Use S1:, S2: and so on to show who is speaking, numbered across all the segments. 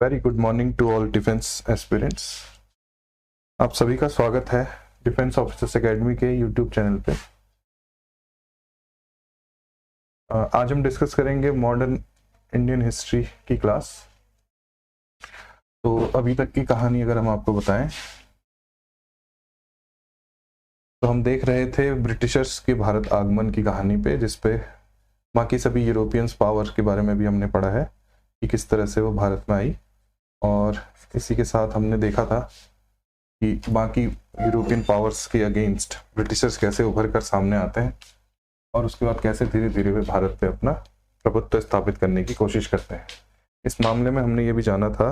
S1: Very good morning to all defence aspirants. आप सभी का स्वागत है डिफेंस ऑफिसर्स एकेडमी के यूट्यूब चैनल पे। आज हम डिस्कस करेंगे मॉडर्न इंडियन हिस्ट्री की क्लास। तो अभी तक की कहानी अगर हम आपको बताएं तो हम देख रहे थे ब्रिटिशर्स के भारत आगमन की कहानी पे, जिसपे बाकी सभी यूरोपियंस पावर के बारे में भी हमने पढ़ा है कि किस तरह से वो भारत में आई। और इसी के साथ हमने देखा था कि बाकी यूरोपियन पावर्स के अगेंस्ट ब्रिटिशर्स कैसे उभर कर सामने आते हैं और उसके बाद कैसे धीरे धीरे वे भारत पे अपना प्रभुत्व स्थापित करने की कोशिश करते हैं। इस मामले में हमने ये भी जाना था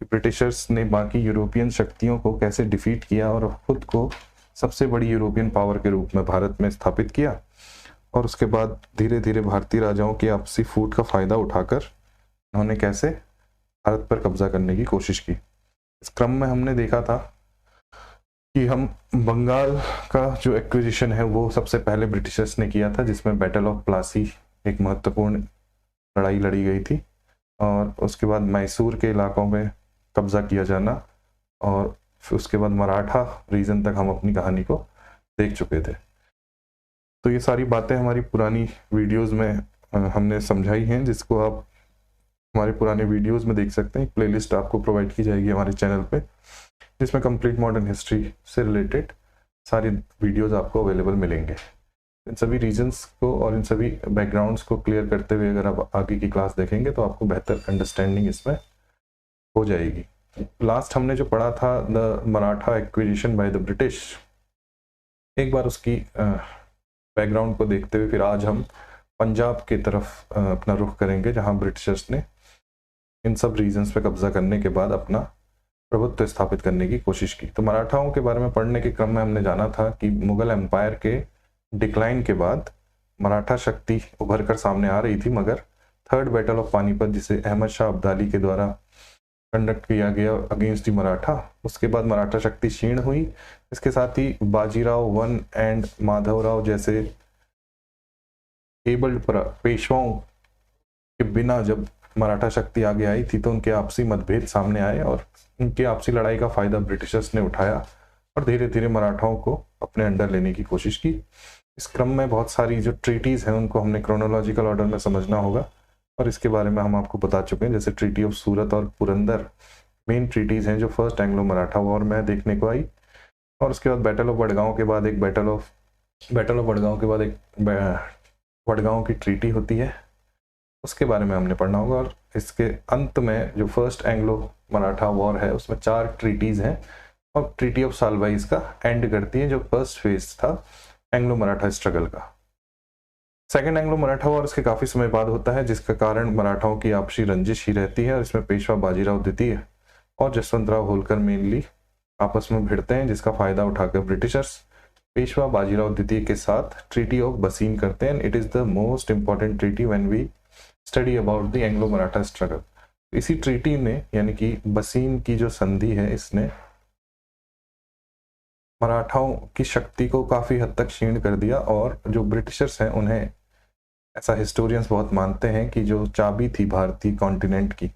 S1: कि ब्रिटिशर्स ने बाकी यूरोपियन शक्तियों को कैसे डिफीट किया और खुद को सबसे बड़ी यूरोपियन पावर के रूप में भारत में स्थापित किया, और उसके बाद धीरे धीरे भारतीय राजाओं की आपसी फूट का फायदा उठाकर उन्होंने कैसे भारत पर कब्जा करने की कोशिश की। इस क्रम में हमने देखा था कि हम बंगाल का जो एक्विजिशन है वो सबसे पहले ब्रिटिशर्स ने किया था, जिसमें बैटल ऑफ प्लासी एक महत्वपूर्ण लड़ाई लड़ी गई थी, और उसके बाद मैसूर के इलाकों में कब्जा किया जाना, और फिर उसके बाद मराठा रीजन तक हम अपनी कहानी को देख चुके थे। तो ये सारी बातें हमारी पुरानी वीडियोस में हमने समझाई हैं, जिसको आप हमारे पुराने वीडियोस में देख सकते हैं। प्लेलिस्ट आपको प्रोवाइड की जाएगी हमारे चैनल पे, जिसमें कंप्लीट मॉडर्न हिस्ट्री से रिलेटेड सारे वीडियोस आपको अवेलेबल मिलेंगे। इन सभी रीजन्स को और इन सभी बैकग्राउंड्स को क्लियर करते हुए अगर आप आगे की क्लास देखेंगे तो आपको बेहतर अंडरस्टैंडिंग इसमें हो जाएगी। लास्ट हमने जो पढ़ा था the Maratha acquisition by the British, एक बार उसकी बैकग्राउंड को देखते हुए फिर आज हम पंजाब की तरफ अपना रुख करेंगे, जहां ब्रिटिशर्स ने इन सब रीजन्स पे कब्जा करने के बाद अपना प्रभुत्व स्थापित करने की कोशिश की। तो मराठाओं के बारे में पढ़ने के क्रम में हमने जाना था कि मुगल एम्पायर के डिक्लाइन के बाद मराठा शक्ति उभर कर सामने आ रही थी, मगर थर्ड बैटल ऑफ पानीपत, जिसे अहमद शाह अब्दाली के द्वारा कंडक्ट किया गया अगेंस्ट दी मराठा, उसके बाद मराठा शक्ति क्षीण हुई। इसके साथ ही बाजीराव वन एंड माधवराव जैसे एबल्ड पेशवाओं के बिना जब मराठा शक्ति आगे आई थी तो उनके आपसी मतभेद सामने आए, और उनकी आपसी लड़ाई का फायदा ब्रिटिशर्स ने उठाया और धीरे धीरे मराठाओं को अपने अंडर लेने की कोशिश की। इस क्रम में बहुत सारी जो ट्रीटीज हैं उनको हमने क्रोनोलॉजिकल ऑर्डर में समझना होगा, और इसके बारे में हम आपको बता चुके हैं। जैसे ट्रीटी ऑफ सूरत और पुरंदर मेन ट्रीटीज हैं जो फर्स्ट एंग्लो मराठा वॉर में देखने को आई, और उसके बाद बैटल ऑफ वडगांव के बाद एक वडगांव की ट्रीटी होती है, उसके बारे में हमने पढ़ना होगा। और इसके अंत में जो फर्स्ट एंग्लो मराठा वॉर है उसमें 4 ट्रीटीज हैं, और ट्रीटी ऑफ सालबाई इसका एंड करती है, जो फर्स्ट फेज था एंग्लो मराठा स्ट्रगल का। सेकेंड एंग्लो मराठा वॉर इसके काफी समय बाद होता है, जिसका कारण मराठाओं की आपसी रंजिश ही रहती है, और इसमें पेशवा बाजीराव द्वितीय और जसवंतराव होलकर मेनली आपस में भिड़ते हैं, जिसका फायदा उठाकर ब्रिटिशर्स पेशवा बाजीराव द्वितीय के साथ ट्रीटी ऑफ बसीन करते हैं। It is the most important treaty when we study about the Anglo Maratha struggle. इसी ट्रीटी ने, यानी कि बसीन की जो संधि है, इसने मराठाओं की शक्ति को काफी हद तक क्षीण कर दिया, और जो ब्रिटिशर्स हैं उन्हें, ऐसा हिस्टोरियंस बहुत मानते हैं कि जो चाबी थी भारतीय कॉन्टिनेंट की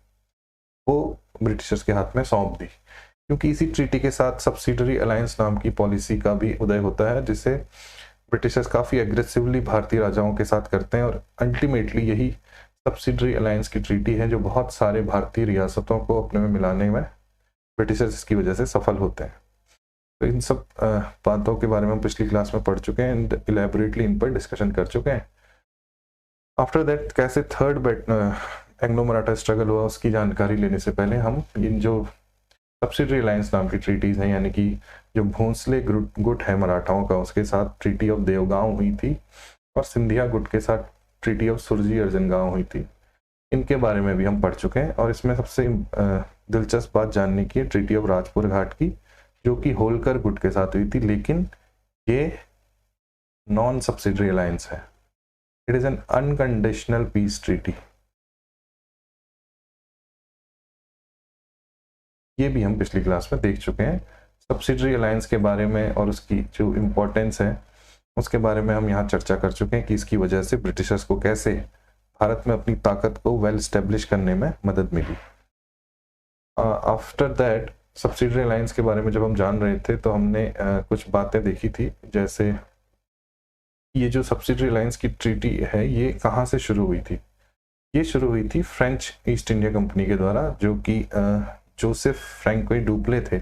S1: वो ब्रिटिशर्स के हाथ में सौंप दी, क्योंकि इसी ट्रीटी के साथ सब्सिडरी अलायंस नाम की पॉलिसी का भी उदय होता है, जिसे ब्रिटिशर्स काफी एग्रेसिवली भारतीय राजाओं के साथ करते हैं, और अल्टीमेटली यही सब्सिडरी अलायंस की ट्रीटी है जो बहुत सारे भारतीय रियासतों को अपने में मिलाने में ब्रिटिशर्स इसकी वजह से सफल होते हैं। तो इन सब बातों के बारे में हम पिछली क्लास में पढ़ चुके हैं एंड इलेबोरेटली इन पर डिस्कशन कर चुके हैं। आफ्टर दैट कैसे थर्ड एंग्लो मराठा स्ट्रगल हुआ उसकी जानकारी लेने से पहले हम इन जो सब्सिडरी अलायंस नाम की ट्रीटीज हैं, यानी कि जो भोंसले गुट है मराठाओं का, उसके साथ ट्रीटी ऑफ देवगांव हुई थी, और सिंधिया गुट के साथ ट्रीटी ऑफ सुरजी अर्जनगांव हुई थी, इनके बारे में भी हम पढ़ चुके हैं। और इसमें सबसे दिलचस्प बात जानने की है ट्रीटी ऑफ राजपुर घाट की, जो कि होलकर गुट के साथ हुई थी, लेकिन ये नॉन सब्सिडरी अलायंस है। It is an unconditional peace treaty. ये भी हम पिछली क्लास में देख चुके हैं। सब्सिडरी अलायंस के बारे में और उसकी जो इम्पोर्टेंस है उसके बारे में हम यहाँ चर्चा कर चुके हैं कि इसकी वजह से ब्रिटिशर्स को कैसे भारत में अपनी ताकत को वेल स्टेब्लिश करने में मदद मिली। आफ्टर दैट सब्सिडरी अलायंस के बारे में जब हम जान रहे थे तो हमने कुछ बातें देखी थी, जैसे ये जो सब्सिडरी अलायंस की ट्रीटी है ये कहाँ से शुरू हुई थी। ये शुरू हुई थी फ्रेंच ईस्ट इंडिया कंपनी के द्वारा, जो कि जोसेफ फ्रैंकोई डुप्ले थे।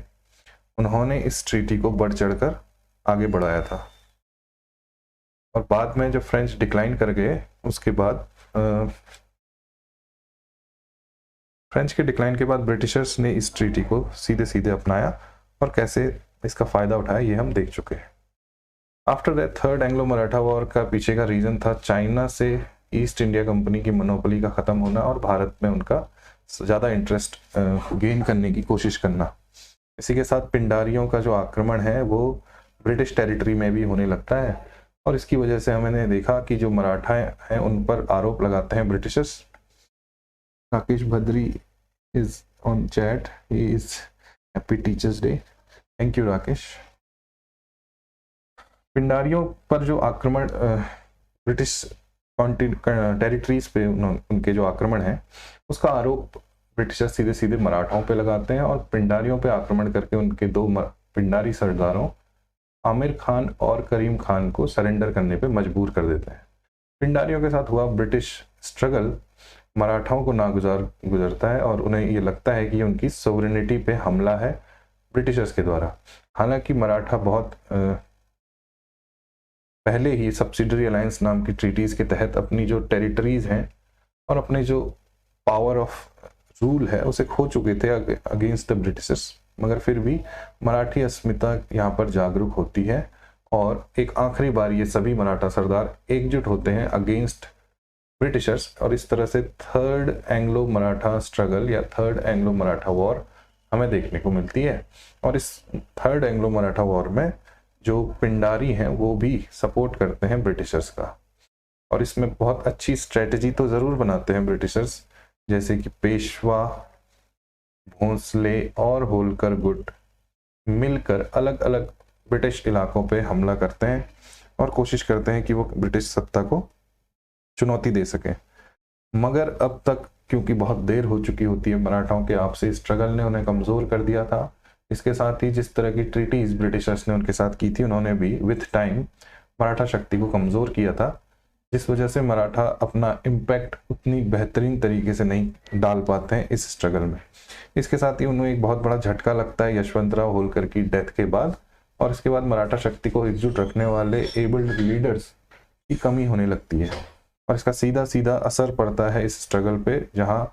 S1: उन्होंने इस ट्रीटी को बढ़ चढ़कर आगे बढ़ाया था और बाद में जब फ्रेंच डिक्लाइन कर गए उसके बाद फ्रेंच के डिक्लाइन के बाद ब्रिटिशर्स ने इस ट्रीटी को सीधे सीधे अपनाया और कैसे इसका फ़ायदा उठाया ये हम देख चुके हैं। After that third Anglo Maratha war का पीछे का रीज़न था चाइना से ईस्ट इंडिया कंपनी की मोनोपोली का ख़त्म होना और भारत में उनका ज़्यादा इंटरेस्ट गेन करने की कोशिश करना। इसी के साथ पिंडारियों का जो आक्रमण है वो ब्रिटिश टेरिटरी में भी होने लगता है और इसकी वजह से हमने देखा कि जो मराठा हैं उन पर आरोप लगाते हैं Britishers. Rakesh Bhadri is on chat, he is happy teachers day, thank you Rakesh. पिंडारियों पर जो आक्रमण ब्रिटिश टेरिटरीज पे उनके जो आक्रमण है उसका आरोप ब्रिटिशर्स सीधे सीधे मराठाओं पे लगाते हैं और पिंडारियों पे आक्रमण करके उनके दो पिंडारी सरदारों आमिर खान और करीम खान को सरेंडर करने पे मजबूर कर देते हैं। पिंडारियों के साथ हुआ ब्रिटिश स्ट्रगल मराठाओं को गुजरता है और उन्हें ये लगता है कि उनकी सोवरेनिटी पे हमला है ब्रिटिशर्स के द्वारा। हालांकि मराठा बहुत पहले ही सब्सिडरी अलायंस नाम की ट्रीटीज़ के तहत अपनी जो टेरिटरीज हैं और अपने जो पावर ऑफ रूल है उसे खो चुके थे अगेंस्ट द ब्रिटिशर्स, मगर फिर भी मराठी अस्मिता यहाँ पर जागरूक होती है और एक आखिरी बार ये सभी मराठा सरदार एकजुट होते हैं अगेंस्ट ब्रिटिशर्स और इस तरह से थर्ड एंग्लो मराठा स्ट्रगल या थर्ड एंग्लो मराठा वॉर हमें देखने को मिलती है। और इस थर्ड एंग्लो मराठा वॉर में जो पिंडारी हैं वो भी सपोर्ट करते हैं ब्रिटिशर्स का और इसमें बहुत अच्छी स्ट्रेटजी तो ज़रूर बनाते हैं ब्रिटिशर्स, जैसे कि पेशवा, भोंसले और होलकर गुट मिलकर अलग अलग ब्रिटिश इलाकों पे हमला करते हैं और कोशिश करते हैं कि वो ब्रिटिश सत्ता को चुनौती दे सकें। मगर अब तक क्योंकि बहुत देर हो चुकी होती है, मराठाओं के आपसी स्ट्रगल ने उन्हें कमज़ोर कर दिया था। इसके साथ ही जिस तरह की ट्रीटीज ब्रिटिशर्स ने उनके साथ की थी उन्होंने भी विथ टाइम मराठा शक्ति को कमज़ोर किया था, जिस वजह से मराठा अपना इम्पैक्ट उतनी बेहतरीन तरीके से नहीं डाल पाते हैं इस स्ट्रगल में। इसके साथ ही उन्हें एक बहुत बड़ा झटका लगता है यशवंतराव होलकर की डेथ के बाद और इसके बाद मराठा शक्ति को एकजुट रखने वाले एबल्ड लीडर्स की कमी होने लगती है और इसका सीधा सीधा असर पड़ता है इस स्ट्रगल पे, जहाँ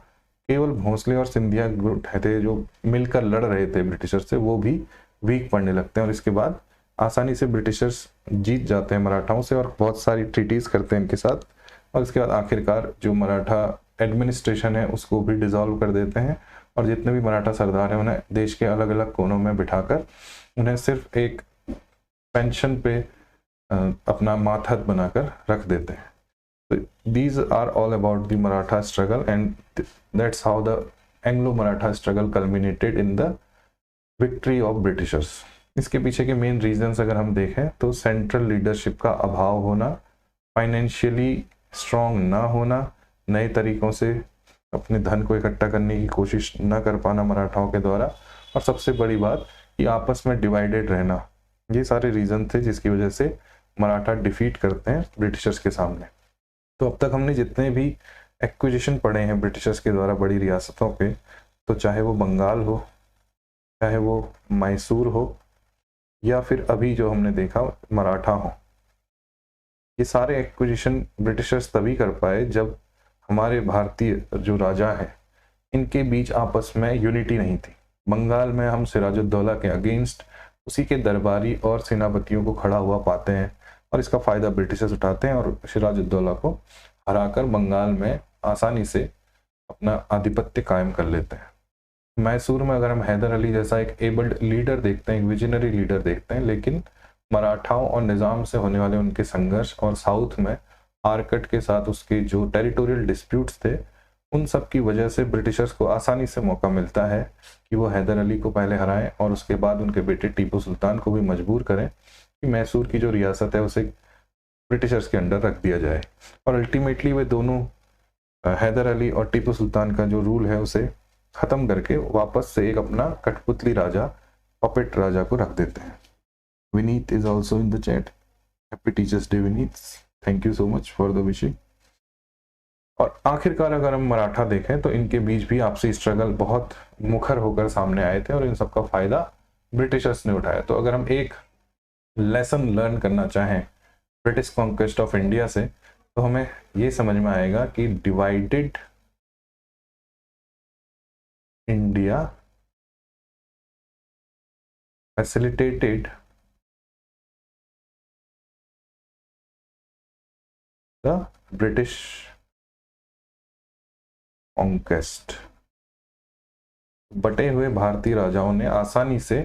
S1: केवल भोंसले और सिंधिया गुट थे जो मिलकर लड़ रहे थे ब्रिटिशर से, वो भी वीक पड़ने लगते हैं और इसके बाद आसानी से ब्रिटिशर्स जीत जाते हैं मराठाओं से और बहुत सारी ट्रीटीज़ करते हैं इनके साथ और इसके बाद आखिरकार जो मराठा एडमिनिस्ट्रेशन है उसको भी डिसॉल्व कर देते हैं और जितने भी मराठा सरदार हैं उन्हें देश के अलग अलग कोनों में बिठाकर उन्हें सिर्फ एक पेंशन पे अपना मातहत बनाकर रख देते हैं। So these are all about the Maratha struggle and that's how the Anglo-Maratha struggle culminated in the victory of Britishers. इसके पीछे के मेन रीजंस अगर हम देखें तो सेंट्रल लीडरशिप का अभाव होना, फाइनेंशियली स्ट्रॉन्ग ना होना, नए तरीकों से अपने धन को इकट्ठा करने की कोशिश न कर पाना मराठाओं के द्वारा और सबसे बड़ी बात कि आपस में डिवाइडेड रहना, ये सारे रीजन थे जिसकी वजह से मराठा डिफीट करते हैं ब्रिटिशर्स के सामने। तो अब तक हमने जितने भी एक्विजिशन पढ़े हैं ब्रिटिशर्स के द्वारा बड़ी रियासतों पे, तो चाहे वो बंगाल हो, चाहे वो मैसूर हो या फिर अभी जो हमने देखा मराठा हो, ये सारे एक्विजिशन ब्रिटिशर्स तभी कर पाए जब हमारे भारतीय जो राजा हैं इनके बीच आपस में यूनिटी नहीं थी। बंगाल में हम सिराजुद्दौला के अगेंस्ट उसी के दरबारी और सेनापतियों को खड़ा हुआ पाते हैं और इसका फ़ायदा ब्रिटिशर्स उठाते हैं और सिराजुद्दौला को हराकर बंगाल में आसानी से अपना आधिपत्य कायम कर लेते हैं। मैसूर में अगर हम हैदर अली जैसा एक एबल्ड लीडर देखते हैं, एक विजनरी लीडर देखते हैं, लेकिन मराठाओं और निज़ाम से होने वाले उनके संघर्ष और साउथ में आरकट के साथ उसके जो टेरिटोरियल डिस्प्यूट्स थे उन सब की वजह से ब्रिटिशर्स को आसानी से मौका मिलता है कि वो हैदर अली को पहले हराएं और उसके बाद उनके बेटे टीपू सुल्तान को भी मजबूर करें कि मैसूर की जो रियासत है उसे ब्रिटिशर्स के अंडर रख दिया जाए और अल्टीमेटली वे दोनों हैदर अली और टीपू सुल्तान का जो रूल है उसे खत्म करके वापस से एक अपना कठपुतली राजा, पपेट राजा को रख देते हैं। Vineet is also in the chat. Happy teachers day Vineet, thank you so much for the wishing. और आखिरकार अगर हम मराठा देखें तो इनके बीच भी आपसी स्ट्रगल बहुत मुखर होकर सामने आए थे और इन सबका फायदा ब्रिटिशर्स ने उठाया। तो अगर हम एक लेसन लर्न करना चाहें ब्रिटिश कॉन्क्वेस्ट ऑफ इंडिया से, तो हमें ये समझ में आएगा कि divided India facilitated the British conquest. बटे हुए भारतीय राजाओं ने आसानी से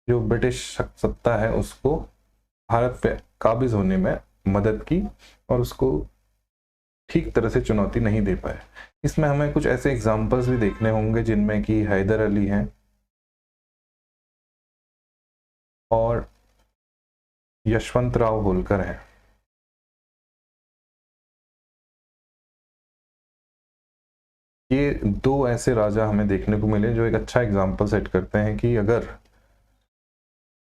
S1: जो ब्रिटिश सत्ता है उसको भारत पे काबिज होने में मदद की और उसको ठीक तरह से चुनौती नहीं दे पाए। इसमें हमें कुछ ऐसे एग्जाम्पल्स भी देखने होंगे जिनमें कि हैदर अली हैं और यशवंतराव होलकर हैं। ये दो ऐसे राजा हमें देखने को मिले जो एक अच्छा एग्जाम्पल सेट करते हैं कि अगर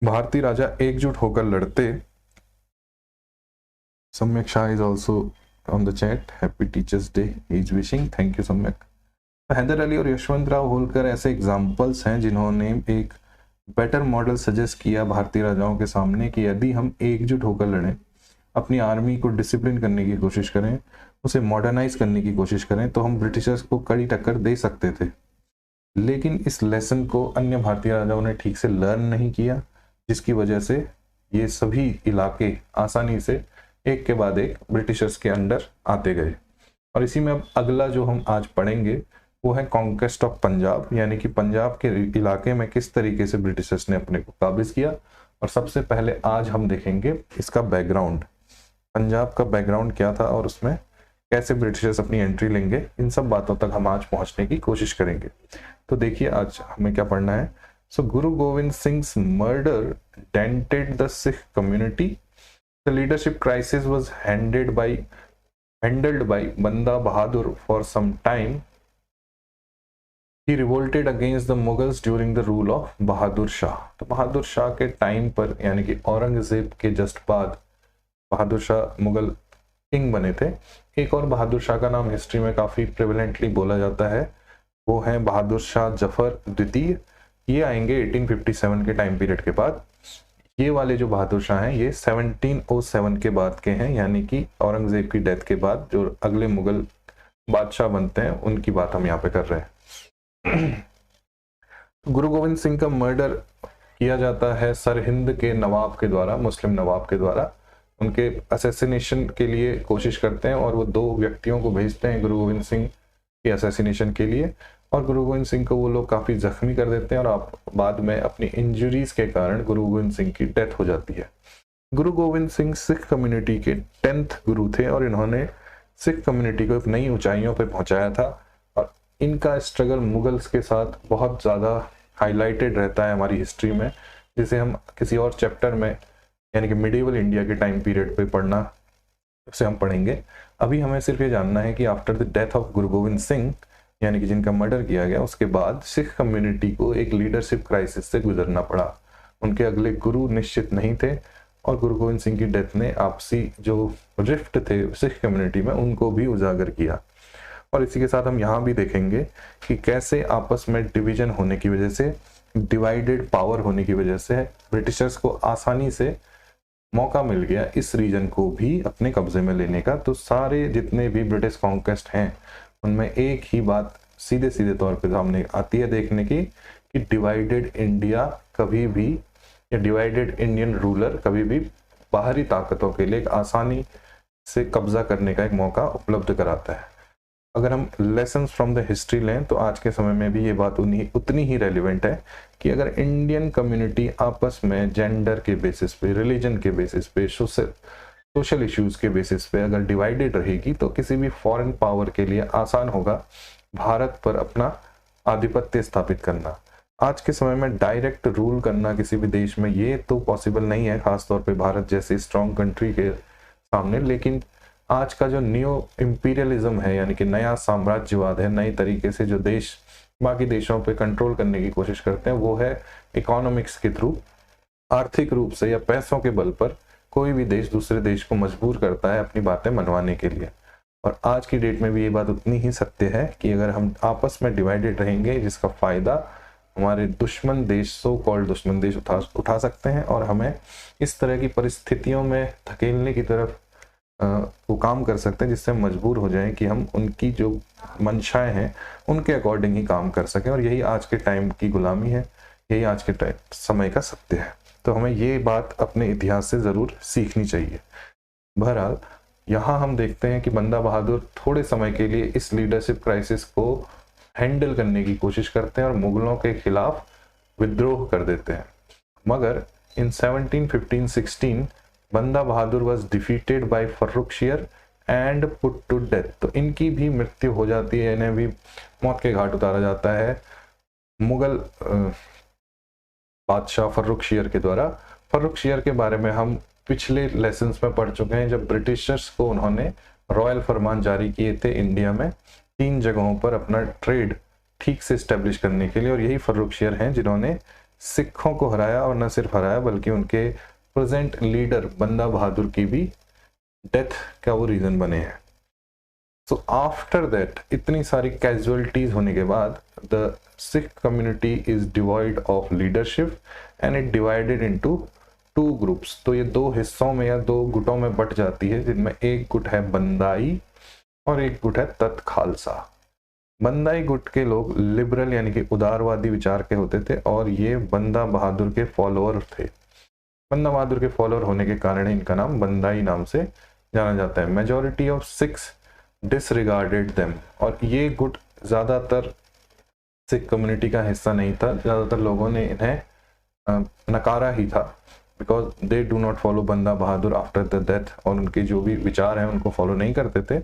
S1: भारतीय राजा एकजुट होकर लड़ते। सम्यक Shah is also on the chat, happy teachers day is wishing, thank you सम्यक। हैदर अली और यशवंतराव होलकर ऐसे एग्जाम्पल्स हैं जिन्होंने एक बेटर मॉडल सजेस्ट किया भारतीय राजाओं के सामने कि यदि हम एकजुट होकर लड़ें, अपनी आर्मी को डिसिप्लिन करने की कोशिश करें, उसे मॉडर्नाइज करने की कोशिश करें, तो हम ब्रिटिशर्स को कड़ी टक्कर दे सकते थे। लेकिन इस लेसन को अन्य भारतीय राजाओं ने ठीक से लर्न नहीं किया, जिसकी वजह से ये सभी इलाके आसानी से एक के बाद एक ब्रिटिशर्स के अंडर आते गए। और इसी में अब अगला जो हम आज पढ़ेंगे वो है कॉन्क्वेस्ट ऑफ पंजाब, यानी कि पंजाब के इलाके में किस तरीके से ब्रिटिशर्स ने अपने को काबिज किया। और सबसे पहले आज हम देखेंगे इसका बैकग्राउंड, पंजाब का बैकग्राउंड क्या था और उसमें कैसे ब्रिटिशर्स अपनी एंट्री लेंगे। इन सब बातों तक हम आज पहुंचने की कोशिश करेंगे। तो देखिए आज हमें क्या पढ़ना है। सो गुरु Govind सिंह's murder dented the Sikh community. The leadership crisis was handled by Banda Bahadur for some time. He revolted against the Mughals during the rule of Bahadur Shah. तो बहादुर शाह के टाइम पर, यानी कि औरंगजेब के जस्ट बाद बहादुर शाह मुगल किंग बने थे। एक और बहादुर शाह का नाम हिस्ट्री में काफी प्रिवेलेंटली बोला जाता है, वो है बहादुर शाह जफर द्वितीय। ये आएंगे 1857 के टाइम पीरियड के बाद। ये वाले जो बहादुर शाह हैं ये 1707 के बाद के हैं, यानी कि औरंगजेब की डेथ के बाद जो अगले मुगल बादशाह बनते हैं उनकी बात हम यहाँ पे कर रहे हैं। गुरु गोविंद सिंह का मर्डर किया जाता है सरहिंद के नवाब के द्वारा, मुस्लिम नवाब के द्वारा। उनके असैसिनेशन के लिए कोशिश करते हैं और वो दो व्यक्तियों को भेजते हैं गुरु गोविंद सिंह के असैसिनेशन के लिए, और गुरु गोविंद सिंह को वो लोग काफ़ी जख्मी कर देते हैं और आप बाद में अपनी इंजरीज के कारण गुरु गोविंद सिंह की डेथ हो जाती है। गुरु गोविंद सिंह सिख कम्युनिटी के 10th गुरु थे और इन्होंने सिख कम्युनिटी को एक नई ऊंचाइयों पर पहुंचाया था। और इनका स्ट्रगल मुगल्स के साथ बहुत ज़्यादा हाईलाइटेड रहता है हमारी हिस्ट्री में, जिसे हम किसी और चैप्टर में यानी कि मिडिवल इंडिया के टाइम पीरियड पे पढ़ना, उसे हम पढ़ेंगे। अभी हमें सिर्फ ये जानना है कि आफ्टर द डेथ ऑफ गुरु गोविंद सिंह, यानी कि जिनका मर्डर किया गया, उसके बाद सिख कम्युनिटी को एक लीडरशिप क्राइसिस से गुजरना पड़ा। उनके अगले गुरु निश्चित नहीं थे और गुरु गोविंद सिंह की डेथ ने आपसी जो रिफ्ट थे सिख कम्युनिटी में उनको भी उजागर किया। और इसी के साथ हम यहाँ भी देखेंगे कि कैसे आपस में डिवीजन होने की वजह से, डिवाइडेड पावर होने की वजह से ब्रिटिशर्स को आसानी से मौका मिल गया इस रीजन को भी अपने कब्जे में लेने का। तो सारे जितने भी ब्रिटिश कॉन्क्वेस्ट हैं उनमें एक ही बात सीधे सीधे तौर पे सामने आती है देखने की कि डिवाइडेड इंडिया कभी भी, या डिवाइडेड इंडियन रूलर कभी भी बाहरी ताकतों के लिए एक आसानी से कब्जा करने का एक मौका उपलब्ध कराता है। अगर हम लेसन्स फ्रॉम द हिस्ट्री लें तो आज के समय में भी ये बात उतनी ही रेलिवेंट है कि अगर इंडियन कम्युनिटी आपस में जेंडर के बेसिस पे, रिलीजन के बेसिस पे, सोशल इश्यूज के बेसिस पे अगर डिवाइडेड रहेगी तो किसी भी फॉरेन पावर के लिए आसान होगा भारत पर अपना आधिपत्य स्थापित करना। आज के समय में डायरेक्ट रूल करना किसी भी देश में ये तो पॉसिबल नहीं है, खासतौर पे भारत जैसे स्ट्रॉन्ग कंट्री के सामने। लेकिन आज का जो न्यू इंपीरियलिज्म है, यानी कि नया साम्राज्यवाद है, नए तरीके से जो देश बाकी देशों पे कंट्रोल करने की कोशिश करते हैं, वो है इकोनॉमिक्स के थ्रू। आर्थिक रूप से या पैसों के बल पर कोई भी देश दूसरे देश को मजबूर करता है अपनी बातें मनवाने के लिए। और आज की डेट में भी ये बात उतनी ही सत्य है कि अगर हम आपस में डिवाइडेड रहेंगे, जिसका फ़ायदा हमारे दुश्मन देश, सो कॉल्ड दुश्मन देश उठा सकते हैं और हमें इस तरह की परिस्थितियों में धकेलने की तरफ वो काम कर सकते हैं, जिससे हम मजबूर हो जाएं कि हम उनकी जो मंशाएं हैं उनके अकॉर्डिंग ही काम कर सकें। और यही आज के टाइम की गुलामी है, यही आज के समय का सत्य है। तो हमें ये बात अपने इतिहास से ज़रूर सीखनी चाहिए। बहरहाल यहाँ हम देखते हैं कि बंदा बहादुर थोड़े समय के लिए इस लीडरशिप क्राइसिस को हैंडल करने की कोशिश करते हैं और मुगलों के खिलाफ विद्रोह कर देते हैं। मगर in 1715-16 Banda Bahadur was defeated by Farrukhsiyar and put to death. तो इनकी भी मृत्यु हो जाती है, इन्हें भी मौत के घाट उतारा जाता है मुगल बादशाह फर्रुखशियर के द्वारा। फर्रुखशियर के बारे में हम पिछले लेसन्स में पढ़ चुके हैं, जब ब्रिटिशर्स को उन्होंने रॉयल फरमान जारी किए थे इंडिया में 3 जगहों पर अपना ट्रेड ठीक से इस्टेब्लिश करने के लिए। और यही फर्रुखशियर हैं जिन्होंने सिखों को हराया, और न सिर्फ हराया बल्कि उनके प्रेजेंट लीडर बंदा बहादुर की भी डेथ का वो रीजन बने हैं। सो आफ्टर दैट इतनी सारी कैजुअलिटीज होने के बाद the Sikh community is divide of leadership and it divided into 2 groups. तो ये 2 हिस्सों में या 2 गुटों में बट जाती है, जिनमें एक गुट है बंदाई और एक गुट है तत खालसा। बंदाई गुट के लोग लिबरल यानी कि उदारवादी विचार के होते थे और ये बंदा बहादुर के फॉलोअर थे। बंदा बहादुर के फॉलोअर होने के कारण इनका नाम बंदाई नाम से जाना जाता है। Majority of Sikhs disregarded them, और ये गुट ज़्यादातर सिख कम्युनिटी का हिस्सा नहीं था, ज़्यादातर लोगों ने इन्हें नकारा ही था, because they do not follow बंदा बहादुर आफ्टर द डेथ, और उनके जो भी विचार हैं उनको फॉलो नहीं करते थे।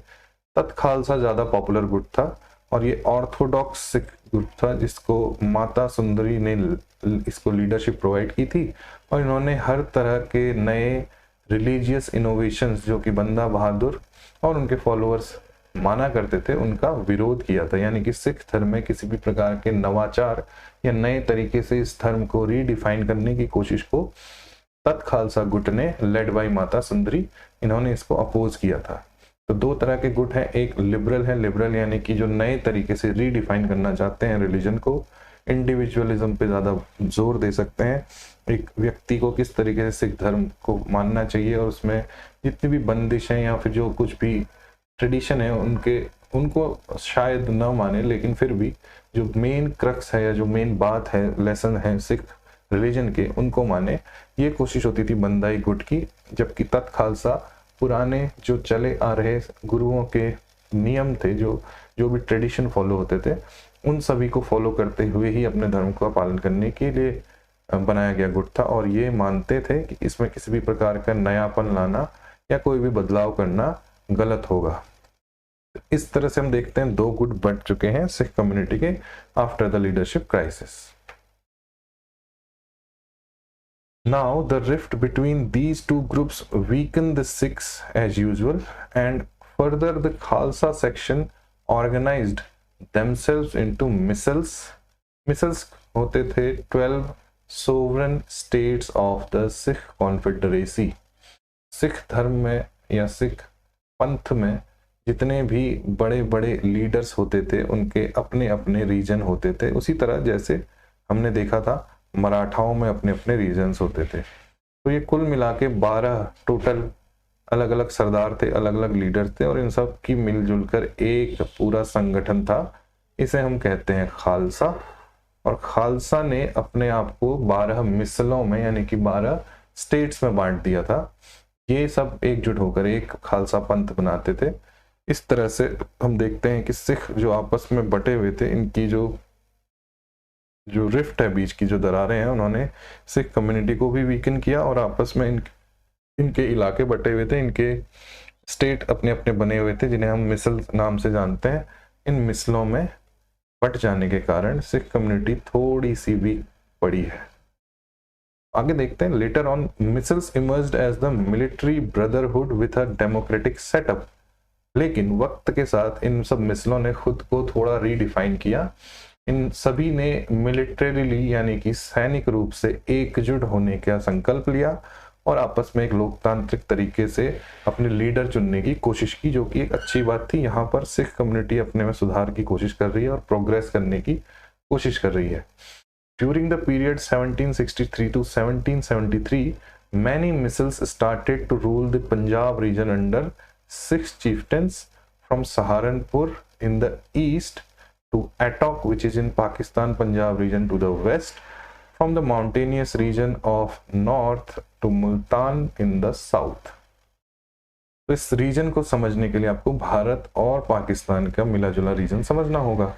S1: तत खालसा ज़्यादा पॉपुलर गुट था और ये ऑर्थोडॉक्स सिख ग्रुप था, जिसको माता सुंदरी ने इसको लीडरशिप प्रोवाइड की थी। और इन्होंने हर तरह के नए रिलीजियस इनोवेशंस जो कि बंदा बहादुर और उनके फॉलोअर्स माना करते थे, उनका विरोध किया था। यानी कि सिख धर्म में किसी भी प्रकार के नवाचार या नए तरीके से इस धर्म को रीडिफाइन करने की कोशिश को तत खालसा गुट ने लेड बाय माता सुंदरी, इन्होंने इसको अपोज किया था। तो 2 तरह के गुट हैं, एक लिबरल है, लिबरल यानी कि जो नए तरीके से रीडिफाइन करना चाहते हैं रिलीजन को, इंडिविजुअलिज्म पे ज़्यादा जोर दे सकते हैं, एक व्यक्ति को किस तरीके से सिख धर्म को मानना चाहिए और उसमें जितनी भी बंदिश हैं या फिर जो कुछ भी ट्रेडिशन है उनको शायद न माने, लेकिन फिर भी जो मेन क्रक्स है या जो मेन बात है, लेसन है सिख रिलीजन के, उनको माने। ये कोशिश होती थी बंदाई गुट की। जबकि तत खालसा पुराने जो चले आ रहे गुरुओं के नियम थे, जो भी ट्रेडिशन फॉलो होते थे, उन सभी को फॉलो करते हुए ही अपने धर्म का पालन करने के लिए बनाया गया गुट था। और ये मानते थे कि इसमें किसी भी प्रकार का नयापन लाना या कोई भी बदलाव करना गलत होगा। इस तरह से हम देखते हैं 2 गुट बट चुके हैं सिख कम्युनिटी के after the leadership crisis. Now the rift between these 2 groups weakened the Sikhs as usual, and further the Khalsa section organized themselves into misls. Misls होते थे 12 sovereign states of the Sikh Confederacy. Sikh धर्म में या सिख पंथ में जितने भी बड़े बड़े लीडर्स होते थे उनके अपने अपने रीजन होते थे, उसी तरह जैसे हमने देखा था मराठाओं में अपने अपने रीजन्स होते थे। तो ये कुल मिला के 12 टोटल अलग अलग सरदार थे, अलग अलग लीडर थे, और इन सब की मिलजुल कर एक पूरा संगठन था। इसे हम कहते हैं खालसा। और खालसा ने अपने आप को 12 मिसलों में यानी कि 12 स्टेट्स में बांट दिया था। ये सब एकजुट होकर एक खालसा पंथ बनाते थे। इस तरह से हम देखते हैं कि सिख जो आपस में बटे हुए थे, इनकी जो रिफ्ट है, बीच की जो दरारें हैं, उन्होंने सिख कम्युनिटी को भी वीकन किया और आपस में इनके इलाके बटे हुए थे, इनके स्टेट अपने अपने बने हुए थे, जिन्हें हम मिसल नाम से जानते हैं। इन मिसलों में बट जाने के कारण सिख कम्युनिटी थोड़ी सी वीक पड़ी है। आगे देखते हैं, later on misls emerged as the military brotherhood with a democratic setup. लेकिन वक्त के साथ इन सब मिसलों ने खुद को थोड़ा रीडिफाइन किया इन सभी ने मिलिट्रीली यानी कि सैनिक रूप से एकजुट होने का संकल्प लिया और आपस में एक लोकतांत्रिक तरीके से अपने लीडर चुनने की कोशिश की, जो कि एक अच्छी बात थी। यहाँ पर सिख कम्युनिटी अपने में सुधार की कोशिश कर रही है और प्रोग्रेस करने की कोशिश कर रही है। During the period 1763 to 1773, many missiles started to rule the Punjab region under 6 chieftains, from Saharanpur in the east to Attock, which is in Pakistan Punjab region to the west, from the mountainous region of north to Multan in the south. तो इस reason को समझने के लिए आपको भारत और पाकिस्तान का मिला जुला रीजन समझना होगा,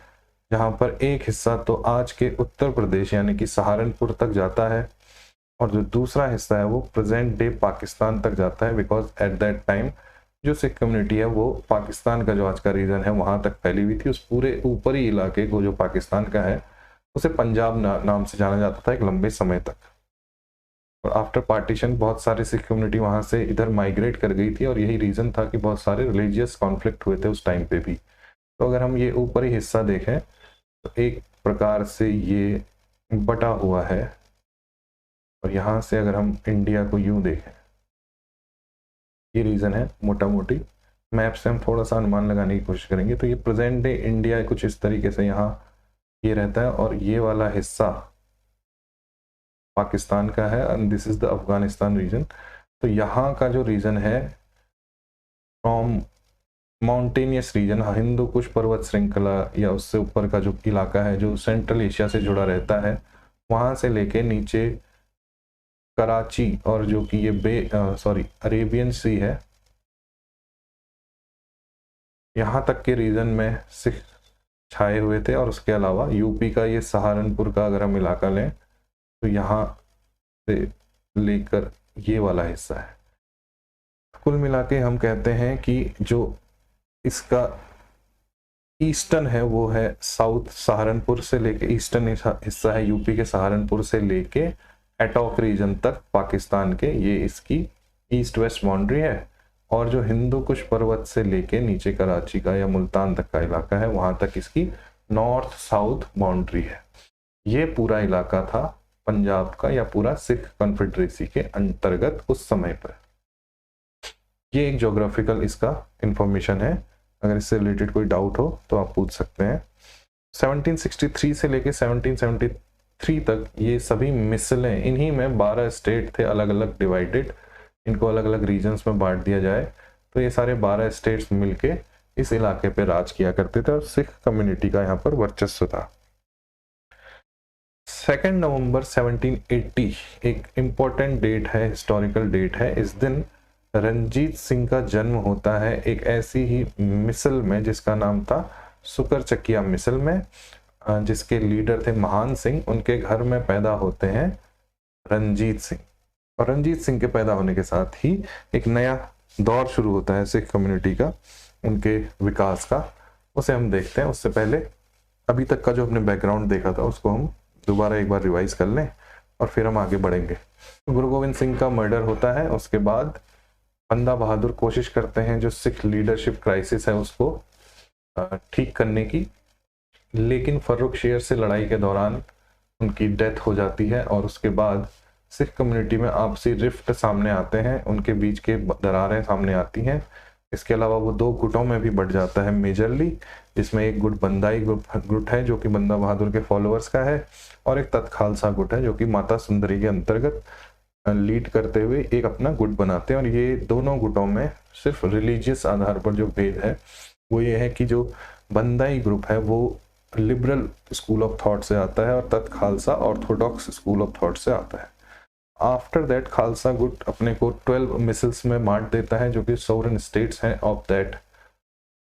S1: जहां पर एक हिस्सा तो आज के उत्तर प्रदेश यानी कि सहारनपुर तक जाता है और जो दूसरा हिस्सा है वो प्रेजेंट डे पाकिस्तान तक जाता है, बिकॉज एट दैट टाइम जो सिख कम्युनिटी है वो पाकिस्तान का जो आज का रीजन है वहां तक फैली हुई थी। उस पूरे ऊपरी इलाके को जो पाकिस्तान का है उसे पंजाब नाम से जाना जाता था एक लंबे समय तक। और आफ्टर पार्टीशन बहुत सारे सिख कम्युनिटी वहां से इधर माइग्रेट कर गई थी और यही रीजन था कि बहुत सारे रिलीजियस कॉन्फ्लिक्ट हुए थे उस टाइम पे भी। तो अगर हम ये ऊपरी हिस्सा देखें तो एक प्रकार से ये बटा हुआ है, और यहाँ से अगर हम इंडिया को यूं देखें, ये रीजन है मोटा मोटी। मैप से हम थोड़ा सा अनुमान लगाने की कोशिश करेंगे तो ये प्रेजेंट डे इंडिया कुछ इस तरीके से यहाँ ये रहता है और ये वाला हिस्सा पाकिस्तान का है and this is the Afghanistan region. तो यहाँ का जो रीजन है from mountainous region, Hindu Kush पर्वत श्रृंखला या उससे ऊपर का जो इलाका है जो सेंट्रल एशिया से जुड़ा रहता है, वहाँ से लेके नीचे कराची और जो कि ये अरेबियन सी है, यहाँ तक के रीजन में सिख छाए हुए थे। और उसके अलावा यूपी का ये सहारनपुर का अगर हम इलाका लें तो यहाँ से लेकर ये वाला हिस्सा है। कुल मिला के हम कहते हैं कि जो इसका ईस्टर्न है वो है साउथ सहारनपुर से लेके, ईस्टर्न हिस्सा है यूपी के सहारनपुर से लेके एटॉक रीजन तक पाकिस्तान के, ये इसकी ईस्ट वेस्ट बाउंड्री है। और जो हिंदू कुश पर्वत से लेके नीचे कराची का या मुल्तान तक का इलाका है वहां तक इसकी नॉर्थ साउथ बाउंड्री है। ये पूरा इलाका था पंजाब का या पूरा सिख कॉन्फेडरेसी के अंतर्गत उस समय पर। ये एक ज्योग्राफिकल इसका इंफॉर्मेशन है, अगर इससे रिलेटेड कोई डाउट हो तो आप पूछ सकते हैं। 1763 से लेके 1773 तक ये सभी मिसलें, इन्हीं में 12 स्टेट थे अलग अलग डिवाइडेड, इनको अलग अलग रीजन्स में बांट दिया जाए तो ये सारे 12 स्टेट्स मिलके इस इलाके पे राज किया करते थे और सिख कम्युनिटी का यहाँ पर वर्चस्व था। 2 नवंबर 1780 एक इम्पोर्टेंट डेट है, हिस्टोरिकल डेट है। इस दिन रंजीत सिंह का जन्म होता है एक ऐसी ही मिसल में जिसका नाम था सुकरचकिया मिसल में, जिसके लीडर थे महान सिंह। उनके घर में पैदा होते हैं रंजीत सिंह, और रंजीत सिंह के पैदा होने के साथ ही एक नया दौर शुरू होता है सिख कम्युनिटी का, उनके विकास का। उसे हम देखते हैं। उससे पहले अभी तक का जो हमने बैकग्राउंड देखा था उसको हम दोबारा एक बार रिवाइज कर लें और फिर हम आगे बढ़ेंगे। गुरु गोविंद सिंह का मर्डर होता है, उसके बाद बंदा बहादुर कोशिश करते हैं जो सिख लीडरशिप क्राइसिस है उसको ठीक करने की, लेकिन फर्रुख शेर से लड़ाई के दौरान उनकी डेथ हो जाती है और उसके बाद सिख कम्युनिटी में आपसी रिफ्ट सामने आते हैं, उनके बीच के दरारें सामने आती हैं। इसके अलावा वो 2 गुटों में भी बढ़ जाता है मेजरली, जिसमें एक गुट बंदाई गुट है जो कि बंदा बहादुर के फॉलोअर्स का है, और एक तत् खालसा गुट है जो कि माता सुंदरी के अंतर्गत लीड करते हुए एक अपना गुट बनाते हैं। और ये दोनों गुटों में सिर्फ रिलीजियस आधार पर जो भेद है वो ये है कि जो बंदाई ग्रुप है वो लिबरल स्कूल ऑफ थॉट से आता है और तत् Khalsa Orthodox school of thought से आता है। आफ्टर दैट खालसा गुट अपने को 12 मिसल्स में बांट देता है जो कि सोवरेन स्टेट्स हैं ऑफ दैट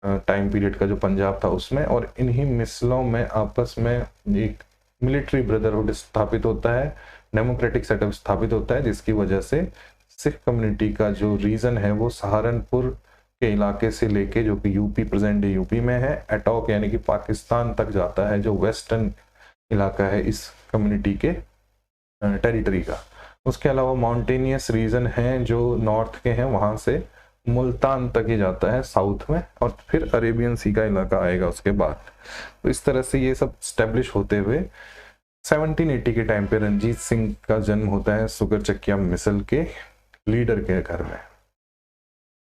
S1: टाइम पीरियड का जो पंजाब था उसमें, और इन्हीं मिसलों में आपस में एक मिलिट्री ब्रदरहुड स्थापित होता है, डेमोक्रेटिक सेटअप स्थापित होता है, जिसकी वजह से सिख कम्युनिटी का जो रीजन है वो सहारनपुर के इलाके से लेके जो कि यूपी प्रेजेंट डे यूपी में है, एटॉक यानी कि पाकिस्तान तक जाता है, जो वेस्टर्न इलाका है इस कम्युनिटी के टेरिटरी का। उसके अलावा माउंटेनियस रीजन हैं जो नॉर्थ के हैं, वहाँ से मुल्तान तक ही जाता है साउथ में, और फिर अरेबियन सी का इलाका आएगा उसके बाद। तो इस तरह से ये सब स्टैब्लिश होते हुए 1780 के टाइम पे रंजीत सिंह का जन्म होता है सुकर चकिया मिसल के लीडर के घर में।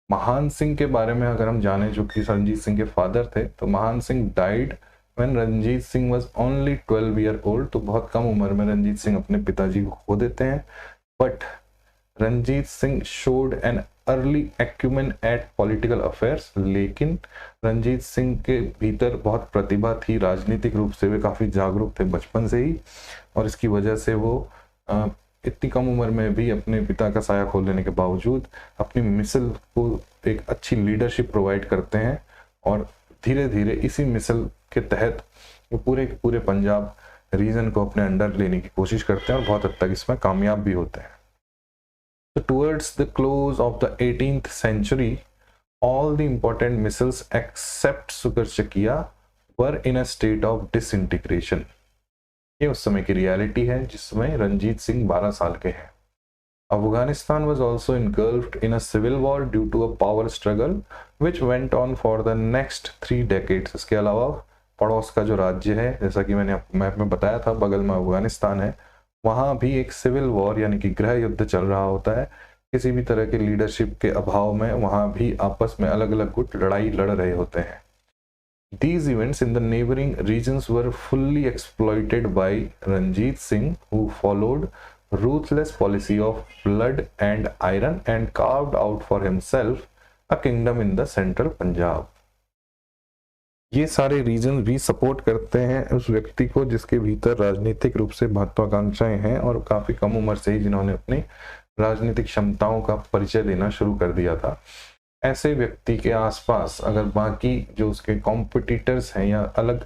S1: महान सिंह के बारे में अगर हम जाने, जो कि रंजीत सिंह के फादर थे, तो Mahan Singh died when Ranjit Singh was only 12 year old. तो बहुत कम उम्र में रंजीत सिंह अपने पिताजी को खो देते हैं। But Ranjit Singh showed an early acumen at political affairs. लेकिन रंजीत सिंह के भीतर बहुत प्रतिभा थी, राजनीतिक रूप से वे काफ़ी जागरूक थे बचपन से ही, और इसकी वजह से वो इतनी कम उम्र में भी अपने पिता का साया खोल लेने के बावजूद अपनी मिसल को एक अच्छी लीडरशिप प्रोवाइड करते हैं, और धीरे धीरे इसी मिसल के तहत वो पूरे पंजाब रीजन को अपने अंडर लेने की कोशिश करते हैं और बहुत हद तक इसमें कामयाब भी होते हैं। So towards the close of the 18th century, all the important missiles except Sukar Chakia were in a state of disintegration. ये उस समय की रियलिटी है जिसमें रंजीत सिंह 12 साल के हैं। Afghanistan was also engulfed in a civil war due to a power struggle which went on for the next 3 decades. इसके अलावा पड़ोस का जो राज्य है, जैसा कि मैंने मैप में बताया था, बगल में अफगानिस्तान है, वहाँ भी एक सिविल वॉर यानी कि गृह युद्ध चल रहा होता है। किसी भी तरह के लीडरशिप के अभाव में वहाँ भी आपस में अलग अलग गुट लड़ाई लड़ रहे होते हैं। These events in the neighboring regions were fully exploited by Ranjit Singh, who followed ruthless policy of blood and iron and carved out for himself a kingdom in the central Punjab. ये सारे reason भी support करते हैं उस व्यक्ति को जिसके भीतर राजनीतिक रूप से महत्वाकांक्षाएं हैं, और काफ़ी कम उम्र से ही जिन्होंने अपनी राजनीतिक क्षमताओं का परिचय देना शुरू कर दिया था। ऐसे व्यक्ति के आसपास अगर बाकी जो उसके कॉम्पिटिटर्स हैं या अलग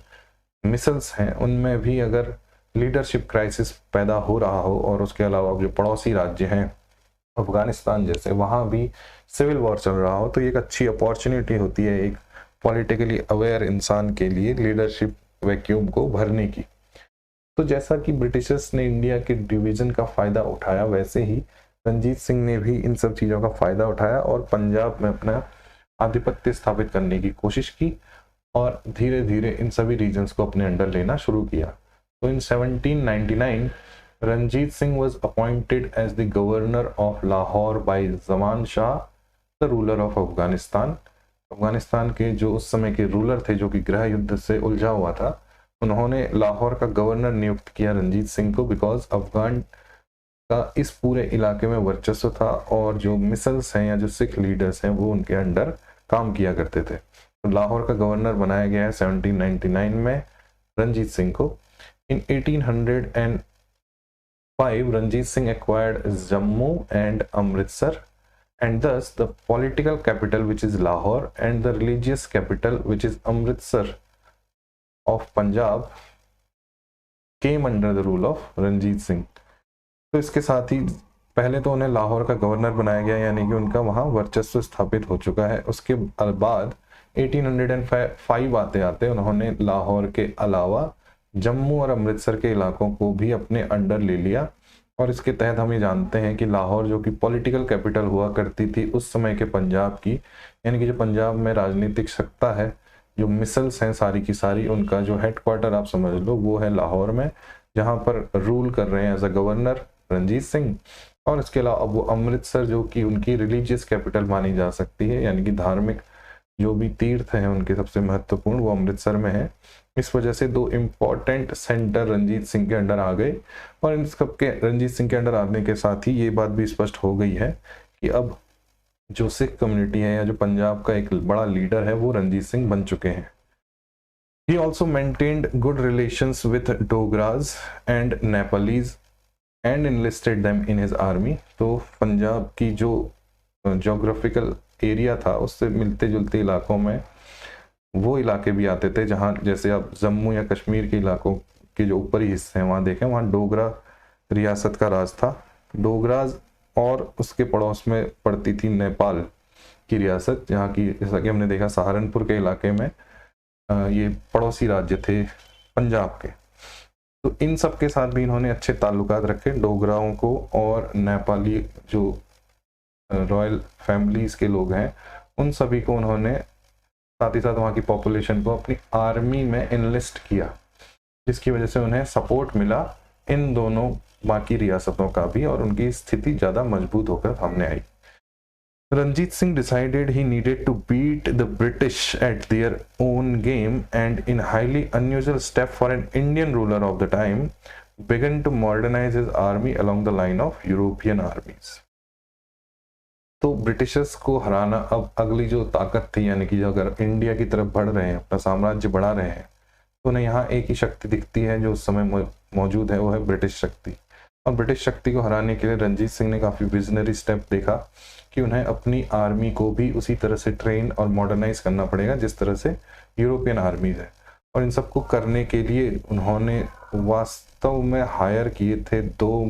S1: मिसल्स हैं, उनमें भी अगर लीडरशिप क्राइसिस पैदा हो रहा हो, और उसके अलावा जो पड़ोसी राज्य हैं अफगानिस्तान जैसे, वहाँ भी सिविल वॉर चल रहा हो, तो ये एक अच्छी अपॉर्चुनिटी होती है एक पॉलिटिकली अवेयर इंसान के लिए लीडरशिप वैक्यूम को भरने की। तो जैसा कि ब्रिटिशर्स ने इंडिया के डिवीजन का फ़ायदा उठाया, वैसे ही रंजीत सिंह ने भी इन सब चीज़ों का फ़ायदा उठाया और पंजाब में अपना आधिपत्य स्थापित करने की कोशिश की, और धीरे धीरे इन सभी रीजन्स को अपने अंडर लेना शुरू किया। तो in 1799 Ranjit Singh was appointed as the governor of Lahore by Zaman Shah, the ruler of Afghanistan. Afghanistan के जो उस समय के रूलर थे, जो कि गृह युद्ध से उलझा हुआ था, उन्होंने लाहौर का गवर्नर नियुक्त किया रंजीत सिंह को, बिकॉज अफगान का इस पूरे इलाके में वर्चस्व था, और जो मिसल्स हैं या जो सिख लीडर्स हैं वो उनके अंडर काम किया करते थे। तो लाहौर का गवर्नर बनाया गया है 1799 में रंजीत सिंह को। In 1805 Ranjit Singh acquired Jammu and Amritsar, and thus the political capital which is Lahore and the religious capital which is Amritsar of Punjab came under the rule of Ranjit Singh. तो इसके साथ ही पहले तो उन्हें लाहौर का गवर्नर बनाया गया, यानी कि उनका वहाँ वर्चस्व स्थापित हो चुका है। उसके बाद 1805 आते आते उन्होंने लाहौर के अलावा जम्मू और अमृतसर के इलाकों को भी अपने अंडर ले लिया, और इसके तहत हम ये जानते हैं कि लाहौर जो कि पॉलिटिकल कैपिटल हुआ करती थी उस समय के पंजाब की, यानी कि जो पंजाब में राजनीतिक सत्ता है, जो मिसल्स हैं सारी की सारी, उनका जो हेडक्वार्टर आप समझ लो वो है लाहौर में, जहाँ पर रूल कर रहे हैं as a governor Ranjit Singh. और इसके अलावा अब वो अमृतसर जो कि उनकी रिलीजियस कैपिटल मानी जा सकती है, यानी कि धार्मिक जो भी तीर्थ हैं उनके सबसे महत्वपूर्ण वो अमृतसर में है। इस वजह से 2 इम्पॉर्टेंट सेंटर रंजीत सिंह के अंडर आ गए, और इन सब के रंजीत सिंह के अंडर आने के साथ ही ये बात भी स्पष्ट हो गई है कि अब जो सिख कम्युनिटी है या जो पंजाब का एक बड़ा लीडर है वो रंजीत सिंह बन चुके हैं। He also maintained good relations with Dogras and Nepalese and enlisted them in his army. तो पंजाब की जो जोग्राफिकल एरिया था उससे मिलते जुलते इलाकों में वो इलाके भी आते थे, जहाँ जैसे आप जम्मू या कश्मीर के इलाकों के जो ऊपरी हिस्से हैं वहाँ देखें, वहाँ डोगरा रियासत का राज था। डोगराज और उसके पड़ोस में पड़ती थी नेपाल की रियासत, जहाँ की जैसा कि हमने देखा सहारनपुर के इलाके में ये पड़ोसी राज्य थे पंजाब के। तो इन सब के साथ भी इन्होंने अच्छे ताल्लुकात रखे, डोगराओं को और नेपाली जो रॉयल फैमिलीज के लोग हैं, उन सभी को उन्होंने साथ ही साथ वहाँ की पॉपुलेशन को अपनी आर्मी में इनलिस्ट किया, जिसकी वजह से उन्हें सपोर्ट मिला इन दोनों बाकी रियासतों का भी, और उनकी स्थिति ज़्यादा मजबूत होकर सामने आई। Ranjit Singh decided he needed to beat the British at their own game, and in highly unusual step for an Indian ruler of the time, began to modernize his army along the line of European armies. तो Britishers को हराना, अब अगली जो ताकत थी, यानी कि जो अगर इंडिया की तरफ बढ़ रहे हैं, अपना साम्राज्य बढ़ा रहे हैं, तो उन्हें यहाँ एक ही शक्ति दिखती है जो उस समय मौजूद है, वो है ब्रिटिश शक्ति। और ब्रिटिश शक्ति को हराने के लिए रणजीत सिंह ने काफ़ी विजनरी स्टेप देखा कि उन्हें अपनी आर्मी को भी उसी तरह से ट्रेन और मॉडर्नाइज करना पड़ेगा जिस तरह से यूरोपियन आर्मीज है। और इन सबको करने के लिए उन्होंने वास्तव में हायर किए थे 2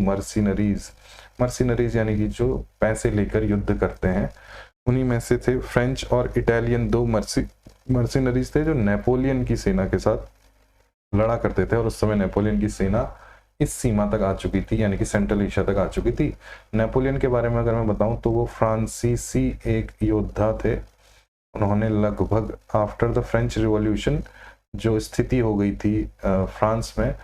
S1: मर्सिनरीज यानी कि जो पैसे लेकर युद्ध करते हैं। उन्हीं में से थे फ्रेंच और इटालियन 2 मर्सिनरीज थे जो नेपोलियन की सेना के साथ लड़ा करते थे। और उस समय नेपोलियन की सेना इस सीमा तक आ चुकी थी, यानी कि सेंट्रल एशिया तक आ चुकी थी। नेपोलियन के बारे में अगर मैं बताऊं तो वो फ्रांसीसी एक योद्धा थे। उन्होंने लगभग आफ्टर द फ्रेंच रिवॉल्यूशन जो स्थिति हो गई थी फ्रांस में,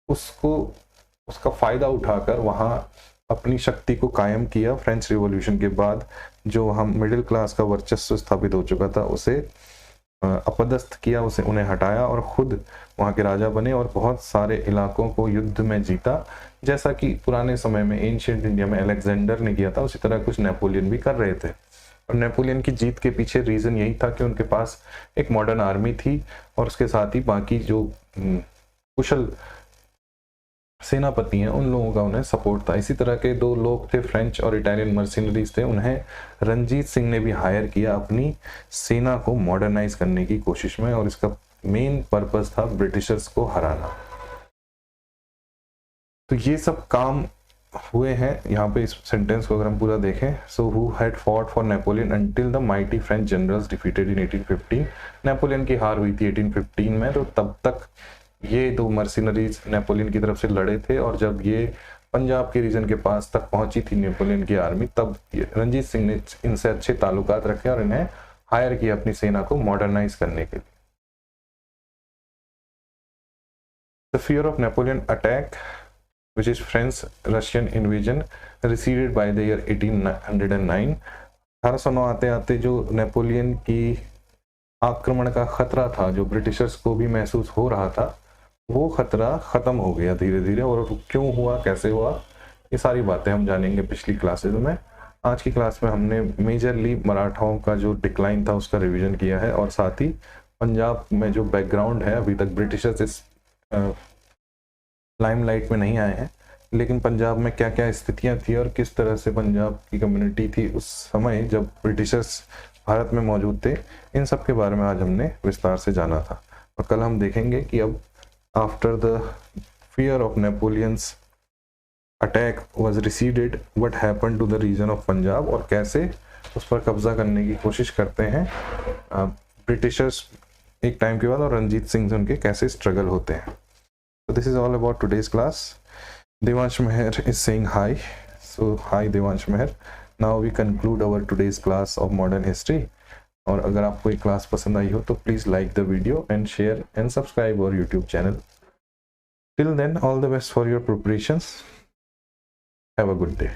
S1: उसका फ़ायदा उठाकर वहाँ अपनी शक्ति को कायम किया। फ्रेंच रिवॉल्यूशन के बाद जो वहाँ मिडिल क्लास का वर्चस्व स्थापित हो चुका था उसे अपदस्थ किया, उन्हें हटाया और खुद वहाँ के राजा बने और बहुत सारे इलाकों को युद्ध में जीता, जैसा कि पुराने समय में एंशिएंट इंडिया में अलेक्जेंडर ने किया था। उसी तरह कुछ नेपोलियन भी कर रहे थे। और नेपोलियन की जीत के पीछे रीज़न यही था कि उनके पास एक मॉडर्न आर्मी थी और उसके साथ ही बाकी जो कुशल सेनापति हैं उन लोगों का उन्हें सपोर्ट था। इसी तरह के 2 लोग थे, फ्रेंच और इटालियन मर्सिनरीज थे। उन्हें रणजीत सिंह ने भी हायर किया अपनी सेना को मॉडर्नाइज करने की कोशिश में, और इसका मेन पर्पस था ब्रिटिशर्स को हराना। तो ये सब काम हुए हैं। यहाँ पे इस सेंटेंस को अगर हम पूरा देखें, so who had fought for Napoleon until the mighty French generals defeated in 1815। Napoleon की हार हुई थी 1815 में, तो तब तक ये 2 मर्सिनरीज नेपोलियन की तरफ से लड़े थे। और जब ये पंजाब के रीजन के पास तक पहुंची थी नेपोलियन की आर्मी, तब रणजीत सिंह ने इनसे अच्छे ताल्लुकात रखे और इन्हें हायर किया अपनी सेना को मॉडर्नाइज करने के लिए। The fear of Napoleon attack which is French-Russian invasion receded by the year 1809। 1809 आते आते जो नेपोलियन की आक्रमण का खतरा था, जो ब्रिटिशर्स को भी महसूस हो रहा था, वो खतरा ख़त्म हो गया धीरे धीरे। और क्यों हुआ, कैसे हुआ, ये सारी बातें हम जानेंगे पिछली क्लासेज में। आज की क्लास में हमने मेजरली मराठाओं का जो डिक्लाइन था उसका रिवीजन किया है, और साथ ही पंजाब में जो बैकग्राउंड है, अभी तक ब्रिटिशर्स इस लाइमलाइट में नहीं आए हैं, लेकिन पंजाब में क्या क्या स्थितियां थी और किस तरह से पंजाब की कम्युनिटी थी उस समय जब ब्रिटिशर्स भारत में मौजूद थे, इन सब के बारे में आज हमने विस्तार से जाना था। और कल हम देखेंगे कि अब after the fear of Napoleon's attack was receded, what happened to the region of Punjab, और कैसे उस पर कब्जा करने की कोशिश करते हैं ब्रिटिशर्स एक टाइम के बाद, और रणजीत सिंह से उनके कैसे स्ट्रगल होते हैं। So this is all about today's class. Devansh Meher is saying hi. So hi Devansh Meher. Now we conclude our today's class of modern history. और अगर आपको ये क्लास पसंद आई हो तो please like the video and share and subscribe our YouTube channel. Till then, all the best for your preparations. Have a good day.